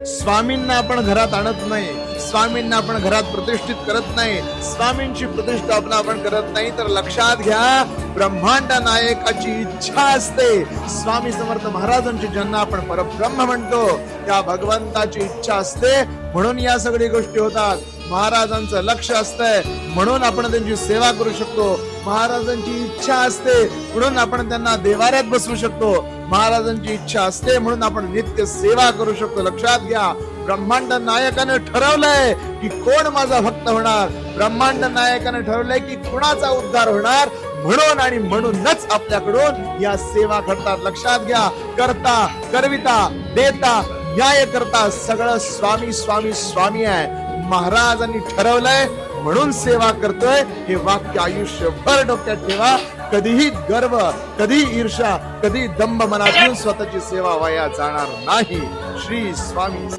स्वामींना आपण घरात आणत नाही, स्वामींना आपण घरात प्रतिष्ठित करत नाही, स्वामींची प्रतिष्ठापना आपण करत नाही, तर लक्षात घ्या ब्रह्मांड नायकाची इच्छा असते. स्वामी समर्थ महाराजांची ज्यांना आपण परब्रह्म म्हणतो त्या भगवंताची इच्छा असते, म्हणून या सगळ्या गोष्टी होतात. महाराजांचं लक्ष असतंय म्हणून आपण त्यांची सेवा करू शकतो. महाराजांची इच्छा असते म्हणून आपण त्यांना देवाऱ्यात बसवू शकतो. महाराजांची इच्छा असते म्हणून आपण नित्य सेवा करू शकतो. लक्षात घ्या ब्रह्मांड नायकाने ठरवलंय की कोण माझा भक्त होणार. ब्रह्मांड नायकाने ठरवलंय की कुणाचा उद्धार होणार, म्हणून आणि म्हणूनच आपल्याकडून या सेवा करतात. लक्षात घ्या करता करविता देता न्याय करता सगळं स्वामी स्वामी स्वामी आहे. महाराजांनी ठरवलंय म्हणून सेवा करतोय. हे वाक्य आयुष्यभर डोक्यात ठेवा. कधीही गर्व, कधी ईर्ष्या, कधी दंभ मनातून स्वतःची सेवा वाया जाणार नाही. श्री स्वामी.